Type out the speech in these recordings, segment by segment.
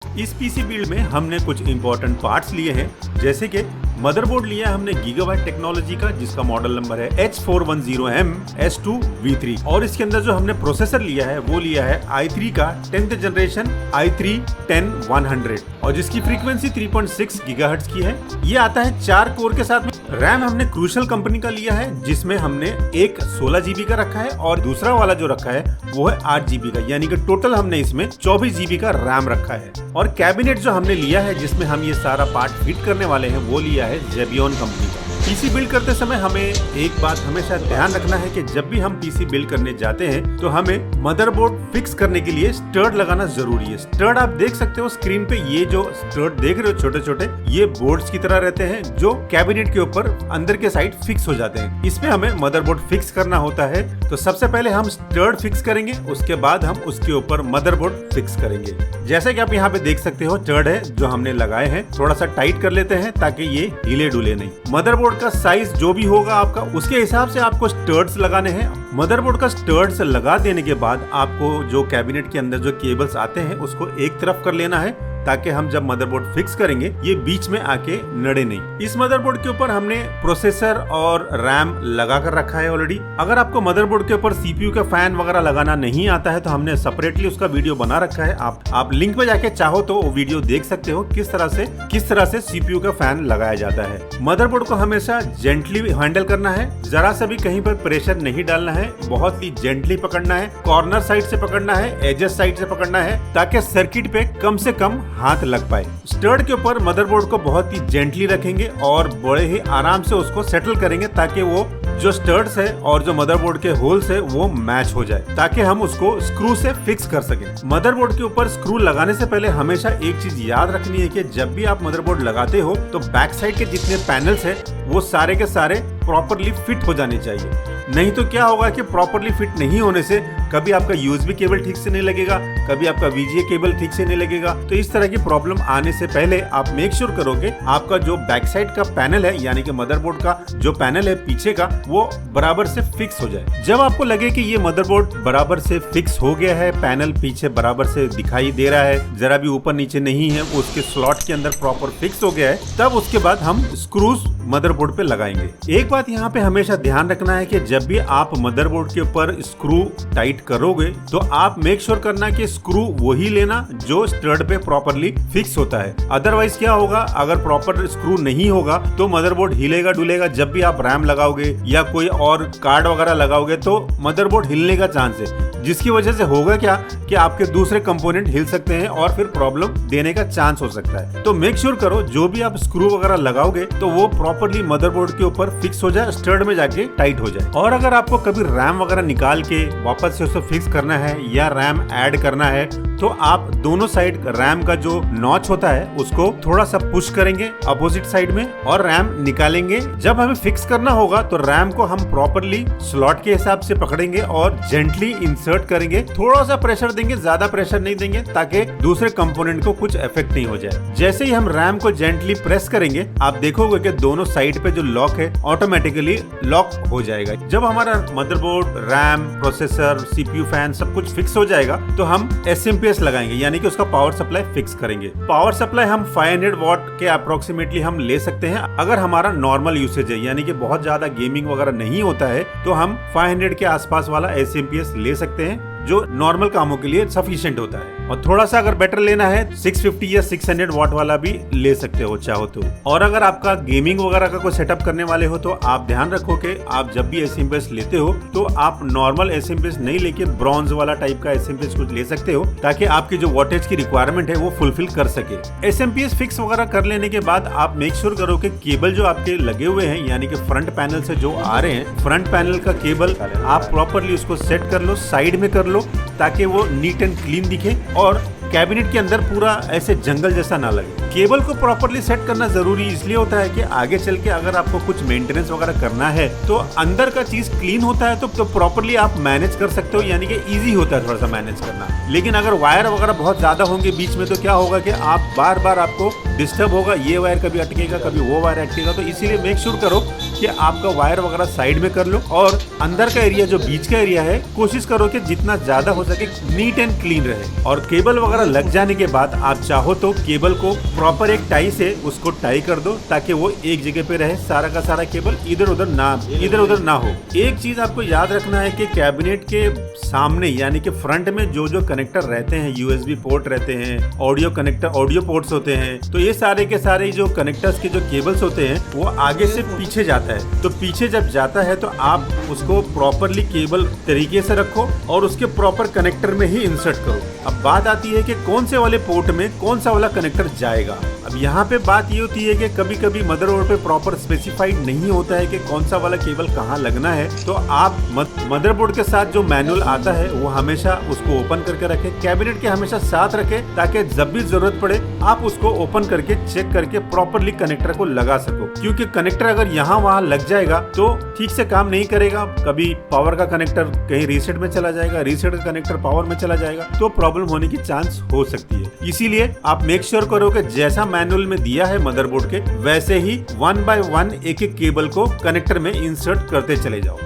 इस PC build में हमने कुछ इंपॉर्टेंट पार्ट्स लिए हैं, जैसे कि मदरबोर्ड लिया है हमने गीगाबाइट टेक्नोलॉजी का, जिसका मॉडल नंबर है H410M S2V3। और इसके अंदर जो हमने प्रोसेसर लिया है वो लिया है i3 का 10th जनरेशन i3-10100 और जिसकी फ्रीक्वेंसी 3.6 गीगाहर्ट्ज की है। ये आता है 4 कोर के साथ में। रैम हमने क्रूशल कंपनी का लिया है, जिसमें हमने एक 16 GB का रखा है और दूसरा वाला जो रखा है वो है 8 GB का, यानी कि टोटल हमने इसमें 24 GB का रैम रखा है। और कैबिनेट जो हमने लिया है जिसमें हम ये सारा पार्ट फिट करने वाले हैं वो लिया है जेबियन कंपनी का। पीसी बिल्ड करते समय हमें एक बात हमेशा ध्यान रखना है कि जब भी हम पीसी बिल्ड करने जाते हैं तो हमें मदरबोर्ड फिक्स करने के लिए स्टड लगाना जरूरी है। स्टड आप देख सकते हो स्क्रीन पे, ये जो स्टड देख रहे हो छोटे छोटे, ये बोर्ड्स की तरह रहते हैं जो कैबिनेट के ऊपर अंदर के साइड फिक्स हो जाते हैं। इसमें हमें मदरबोर्ड फिक्स करना होता है, तो सबसे पहले हम स्टड फिक्स करेंगे, उसके बाद हम उसके ऊपर मदरबोर्ड फिक्स करेंगे। जैसे कि आप यहाँ पे देख सकते हो स्टड है जो हमने लगाए हैं, थोड़ा सा टाइट कर लेते हैं ताकि ये हिले डुले नहीं। मदरबोर्ड का साइज जो भी होगा आपका, उसके हिसाब से आपको स्टड्स लगाने हैं। मदरबोर्ड का स्टड्स लगा देने के बाद आपको जो कैबिनेट के अंदर जो केबल्स आते हैं उसको एक तरफ कर लेना है, ताकि हम जब मदरबोर्ड फिक्स करेंगे ये बीच में आके नड़े नहीं। इस मदरबोर्ड के ऊपर हमने प्रोसेसर और रैम लगा कर रखा है ऑलरेडी। अगर आपको मदरबोर्ड के ऊपर सीपीयू का फैन वगैरह लगाना नहीं आता है तो हमने सेपरेटली उसका वीडियो बना रखा है। आप लिंक पे जाके चाहो तो वो वीडियो देख सकते हो किस तरह से सीपीयू का फैन लगाया जाता है। मदरबोर्ड को हमेशा जेंटली हैंडल करना है, जरा सा भी कहीं पर प्रेशर नहीं डालना है, बहुत ही जेंटली पकड़ना है, कॉर्नर साइड से पकड़ना है, एजेस साइड से पकड़ना है, ताकि सर्किट पे कम से कम हाथ लग पाए। स्टड के ऊपर मदरबोर्ड को बहुत ही जेंटली रखेंगे और बड़े ही आराम से उसको सेटल करेंगे, ताकि वो जो स्टड्स है और जो मदरबोर्ड के होल्स है वो मैच हो जाए, ताकि हम उसको स्क्रू से फिक्स कर सकें। मदरबोर्ड के ऊपर स्क्रू लगाने से पहले हमेशा एक चीज याद रखनी है कि जब भी आप मदरबोर्ड लगाते हो तो बैक साइड के जितने पैनल्स है वो सारे के सारे प्रॉपरली फिट हो जाने चाहिए। नहीं तो क्या होगा कि प्रॉपरली फिट नहीं होने से कभी आपका यूएसबी केबल ठीक से नहीं लगेगा, कभी आपका वीजीए केबल ठीक से नहीं लगेगा। तो इस तरह की प्रॉब्लम आने से पहले आप मेक श्योर करोगे आपका जो बैक साइड का पैनल है, यानी कि मदरबोर्ड का जो पैनल है पीछे का, वो बराबर से फिक्स हो जाए। जब आपको लगे कि ये मदरबोर्ड बराबर से फिक्स हो गया है, पैनल पीछे बराबर से दिखाई दे रहा है, जरा भी ऊपर नीचे नहीं है, उसके स्लॉट के अंदर प्रॉपर फिक्स हो गया है, तब उसके बाद हम स्क्रूज मदरबोर्ड पे लगाएंगे। एक बात यहाँ पे हमेशा ध्यान रखना है कि जब भी आप मदरबोर्ड के ऊपर स्क्रू टाइट करोगे तो आप मेक श्योर करना कि स्क्रू वही लेना जो स्टड पे प्रॉपरली फिक्स होता है। अदरवाइज क्या होगा, अगर प्रॉपर स्क्रू नहीं होगा तो मदरबोर्ड हिलेगा डुलेगा। जब भी आप रैम लगाओगे या कोई और कार्ड वगैरह लगाओगे तो मदरबोर्ड हिलने का चांस है, जिसकी वजह से होगा क्या कि आपके दूसरे कंपोनेंट हिल सकते हैं और फिर प्रॉब्लम देने का चांस हो सकता है। तो मेक श्योर करो जो भी आप स्क्रू वगैरह लगाओगे तो वो प्रॉपरली मदरबोर्ड के ऊपर फिक्स हो जाए, स्टड में जाके टाइट हो जाए। और अगर आपको कभी रैम वगैरह निकाल के वापस से उसे फिक्स करना है या रैम ऐड करना है तो आप दोनों साइड रैम का जो नॉच होता है उसको थोड़ा सा पुश करेंगे अपोजिट साइड में और रैम निकालेंगे। जब हमें फिक्स करना होगा तो रैम को हम प्रॉपरली स्लॉट के हिसाब से पकड़ेंगे और जेंटली इंसर्ट करेंगे। थोड़ा सा प्रेशर देंगे, ज्यादा प्रेशर नहीं देंगे, ताकि दूसरे कंपोनेंट को कुछ इफेक्ट नहीं हो जाए। जैसे ही हम रैम को जेंटली प्रेस करेंगे आप देखोगे कि दोनों साइड पे जो लॉक है ऑटोमेटिकली लॉक हो जाएगा। जब हमारा motherboard, RAM, processor, CPU, fan सब कुछ फिक्स हो जाएगा तो हम एसएमपीएस लगाएंगे, यानी कि उसका पावर सप्लाई फिक्स करेंगे। पावर सप्लाई हम 500 वॉट के अप्रोक्सीमेटली हम ले सकते हैं। अगर हमारा नॉर्मल यूसेज है, यानी कि बहुत ज्यादा गेमिंग वगैरह नहीं होता है, तो हम 500 के आसपास वाला एसएमपीएस ले सकते हैं जो नॉर्मल कामों के लिए सफिशिएंट होता है। और थोड़ा सा अगर बेटर लेना है 650 या 600 वॉट वाला भी ले सकते हो चाहो तो। और अगर आपका गेमिंग वगैरह का कोई सेटअप करने वाले हो तो आप ध्यान रखो कि आप जब भी एसएमपीएस लेते हो तो आप नॉर्मल एसएमपीएस नहीं लेके ब्रॉन्ज वाला टाइप का एसएमपीएस कुछ ले सकते हो, ताकि आपकी जो वोल्टेज की रिक्वायरमेंट है वो फुलफिल कर सके। एसएमपीएस फिक्स वगैरह कर लेने के बाद आप मेक श्योर करो कि केबल जो आपके लगे हुए हैं, यानी कि फ्रंट पैनल से जो आ रहे हैं, फ्रंट पैनल का केबल आप प्रॉपरली उसको सेट कर लो, साइड में कर लो, ताकि वो नीट एंड क्लीन दिखे और कैबिनेट के अंदर पूरा ऐसे जंगल जैसा ना लगे। केबल को प्रॉपरली सेट करना जरूरी इसलिए होता है कि आगे चल के अगर आपको कुछ मेंटेनेंस वगैरह करना है तो अंदर का चीज क्लीन होता है तो प्रॉपरली आप मैनेज कर सकते हो, यानी कि इजी होता है थोड़ा सा मैनेज करना। लेकिन अगर वायर वगैरह बहुत ज्यादा होंगे बीच में तो क्या होगा कि आप बार बार आपको डिस्टर्ब होगा, ये वायर कभी अटकेगा कभी वो वायर अटकेगा। तो इसीलिए मेक श्योर करो कि आपका वायर वगैरह साइड में कर लो और अंदर का एरिया जो बीच का एरिया है कोशिश करो कि जितना ज्यादा हो सके नीट एंड क्लीन रहे। और केबल वगैरह लग जाने के बाद आप चाहो तो केबल को प्रॉपर एक टाई से उसको टाई कर दो ताकि वो एक जगह पे रहे, सारा का सारा केबल इधर उधर ना हो। एक चीज आपको याद रखना है कि कैबिनेट के सामने यानी कि फ्रंट में जो जो कनेक्टर रहते हैं, यूएसबी पोर्ट रहते हैं, ऑडियो कनेक्टर, ऑडियो पोर्ट्स होते हैं, तो ये सारे के सारे जो कनेक्टर्स के जो केबल्स होते हैं वो आगे से पीछे जाता है। तो पीछे जब जाता है तो आप उसको प्रॉपरली केबल तरीके से रखो और उसके प्रॉपर कनेक्टर में ही इंसर्ट करो। अब बात आती है कि कौन से वाले पोर्ट में कौन सा वाला कनेक्टर जाएगा। अब यहाँ पे बात ये होती है कि कभी कभी मदरबोर्ड पे प्रॉपर स्पेसिफाइड नहीं होता है कि कौन सा वाला केबल कहाँ लगना है, तो आप मदरबोर्ड के साथ जो मैनुअल आता है वो हमेशा उसको ओपन करके रखें, कैबिनेट के हमेशा साथ रखें ताकि जब भी जरूरत पड़े आप उसको ओपन करके चेक करके प्रॉपरली कनेक्टर को लगा सको। क्योंकि कनेक्टर अगर यहाँ वहाँ लग जाएगा तो ठीक से काम नहीं करेगा, कभी पावर का कनेक्टर कहीं रीसेट में चला जाएगा, रीसेट का कनेक्टर पावर में चला जाएगा, तो प्रॉब्लम होने की चांस हो सकती है। इसीलिए आप मेक श्योर करो कि जैसा मैनुअल में दिया है मदरबोर्ड के वैसे ही 1 बाय 1 एक एक केबल को कनेक्टर में इंसर्ट करते चले जाओ।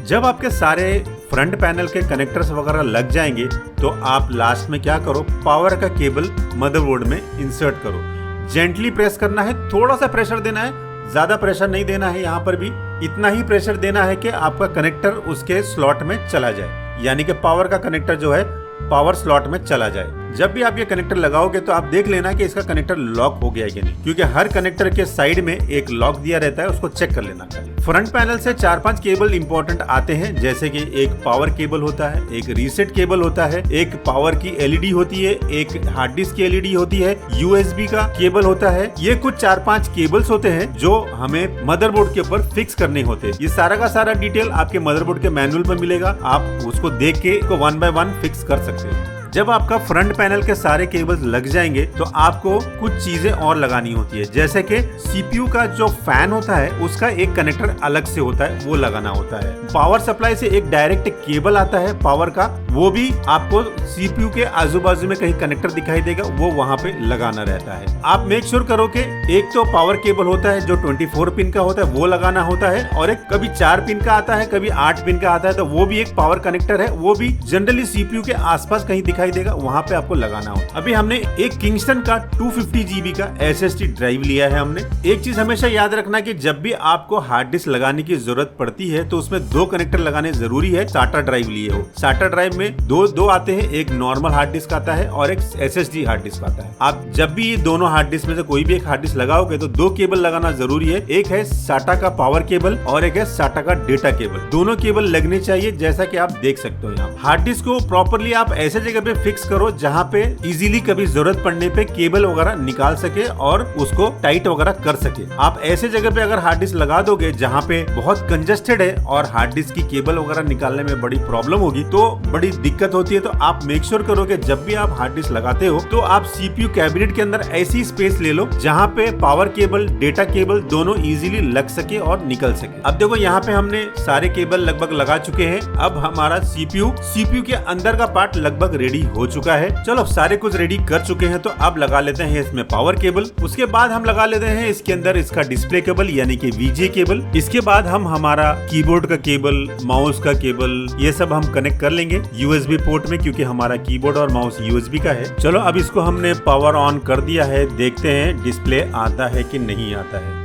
जब आपके सारे फ्रंट पैनल के कनेक्टर्स वगैरह लग जाएंगे तो आप लास्ट में क्या करो, पावर का केबल मदरबोर्ड में इंसर्ट करो। जेंटली प्रेस करना है, थोड़ा सा प्रेशर देना है, ज्यादा प्रेशर नहीं देना है। यहाँ पर भी इतना ही प्रेशर देना है कि आपका कनेक्टर उसके स्लॉट में चला जाए, यानी कि पावर का कनेक्टर जो है पावर स्लॉट में चला जाए। जब भी आप ये कनेक्टर लगाओगे तो आप देख लेना कि इसका कनेक्टर लॉक हो गया है कि नहीं, क्योंकि हर कनेक्टर के साइड में एक लॉक दिया रहता है, उसको चेक कर लेना। फ्रंट पैनल से 4-5 केबल इंपॉर्टेंट आते हैं, जैसे कि एक पावर केबल होता है, एक रीसेट केबल होता है, एक पावर की एलईडी होती है, एक हार्ड डिस्क की एलईडी होती है, यूएसबी का केबल होता है। ये कुछ 4-5 केबल्स होते हैं जो हमें मदरबोर्ड के ऊपर फिक्स करने होते हैं। ये सारा का सारा डिटेल आपके मदरबोर्ड के मैनुअल में मिलेगा, आप उसको देख के 1 बाय 1 फिक्स कर सकते हैं। जब आपका फ्रंट पैनल के सारे केबल्स लग जाएंगे तो आपको कुछ चीजें और लगानी होती है, जैसे कि सीपीयू का जो फैन होता है उसका एक कनेक्टर अलग से होता है, वो लगाना होता है। पावर सप्लाई से एक डायरेक्ट केबल आता है पावर का, वो भी आपको सीपीयू के आजू बाजू में कहीं कनेक्टर दिखाई देगा, वो वहाँ पे लगाना रहता है। आप मेक श्योर करो कि एक तो पावर केबल होता है जो 24 पिन का होता है, वो लगाना होता है, और एक कभी 4 पिन का आता है, कभी 8 पिन का आता है, तो वो भी एक पावर कनेक्टर है, वो भी जनरली सीपीयू के आसपास कहीं दिखाई देगा, वहां पे आपको लगाना हो। अभी हमने एक किंगस्टन का 250 GB का SSD ड्राइव लिया है हमने। एक चीज हमेशा याद रखना कि जब भी आपको हार्ड डिस्क लगाने की जरूरत पड़ती है तो उसमें 2 कनेक्टर लगाने जरूरी है। SATA ड्राइव लिए हो, SATA ड्राइव में दो आते हैं, एक नॉर्मल हार्ड डिस्क आता है और एक SSD हार्ड डिस्क आता है। आप जब भी ये दोनों हार्ड डिस्क में से कोई भी एक हार्ड डिस्क लगाओगे तो 2 केबल लगाना जरूरी है, एक है SATA का पावर केबल और एक है SATA का डेटा केबल। दोनों केबल लगने चाहिए, जैसा कि आप देख सकते हो। यहाँ हार्ड डिस्क को प्रॉपरली आप ऐसे जगह पे फिक्स करो जहाँ पे इजीली कभी जरूरत पड़ने पे केबल वगैरह निकाल सके और उसको टाइट वगैरह कर सके। आप ऐसे जगह पे अगर हार्ड डिस्क लगा दोगे जहाँ पे बहुत कंजस्टेड है और हार्ड डिस्क की केबल वगैरह निकालने में बड़ी प्रॉब्लम होगी तो बड़ी दिक्कत होती है। तो आप मेक श्योर करो कि जब भी आप हार्ड डिस्क लगाते हो तो आप सीपीयू कैबिनेट के अंदर ऐसी स्पेस ले लो जहाँ पे पावर केबल, डेटा केबल दोनों इजीली लग सके और निकल सके। अब देखो यहाँ पे हमने सारे केबल लगभग लगा चुके हैं। अब हमारा सीपीयू के अंदर का पार्ट लगभग रेडी हो चुका है। चलो सारे कुछ रेडी कर चुके हैं तो अब लगा लेते हैं इसमें पावर केबल। उसके बाद हम लगा लेते हैं इसके अंदर इसका डिस्प्ले केबल यानी कि वीजे केबल। इसके बाद हम हमारा कीबोर्ड का केबल, माउस का केबल, ये सब हम कनेक्ट कर लेंगे यूएसबी पोर्ट में, क्योंकि हमारा कीबोर्ड और माउस यूएसबी का है। चलो अब इसको हमने पावर ऑन कर दिया है, देखते हैं डिस्प्ले आता है कि नहीं आता है।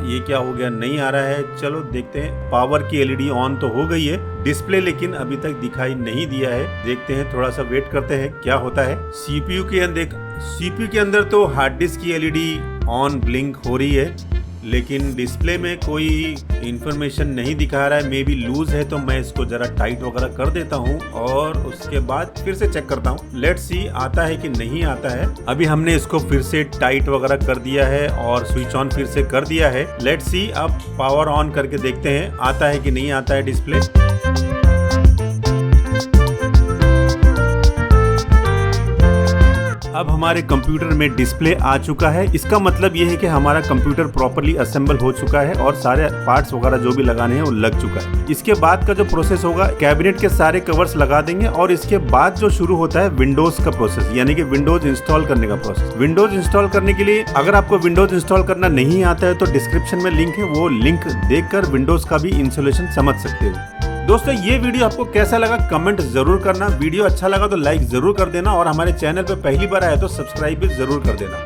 ये क्या हो गया, नहीं आ रहा है। चलो देखते हैं। पावर की एलईडी ऑन तो हो गई है, डिस्प्ले लेकिन अभी तक दिखाई नहीं दिया है। देखते हैं, थोड़ा सा वेट करते हैं क्या होता है। सीपीयू के अंदर तो हार्ड डिस्क की एलईडी ऑन ब्लिंक हो रही है, लेकिन डिस्प्ले में कोई इंफॉर्मेशन नहीं दिखा रहा है। मे बी लूज है, तो मैं इसको जरा टाइट वगैरह कर देता हूँ और उसके बाद फिर से चेक करता हूँ। लेट्स सी आता है कि नहीं आता है। अभी हमने इसको फिर से टाइट वगैरह कर दिया है और स्विच ऑन फिर से कर दिया है। लेट्स सी, अब पावर ऑन करके देखते हैं आता है कि नहीं आता है डिस्प्ले। अब हमारे कंप्यूटर में डिस्प्ले आ चुका है। इसका मतलब ये है कि हमारा कंप्यूटर प्रॉपर्ली असेंबल हो चुका है और सारे पार्ट्स वगैरह जो भी लगाने हैं वो लग चुका है। इसके बाद का जो प्रोसेस होगा, कैबिनेट के सारे कवर्स लगा देंगे और इसके बाद जो शुरू होता है विंडोज का प्रोसेस, यानी कि विंडोज इंस्टॉल करने का प्रोसेस। विंडोज इंस्टॉल करने के लिए अगर आपको विंडोज इंस्टॉल करना नहीं आता है तो डिस्क्रिप्शन में लिंक है, वो लिंक देखकर विंडोज का भी इंस्टॉलेशन समझ सकते हो। दोस्तों ये वीडियो आपको कैसा लगा कमेंट जरूर करना। वीडियो अच्छा लगा तो लाइक जरूर कर देना और हमारे चैनल पे पहली बार आया तो सब्सक्राइब भी जरूर कर देना।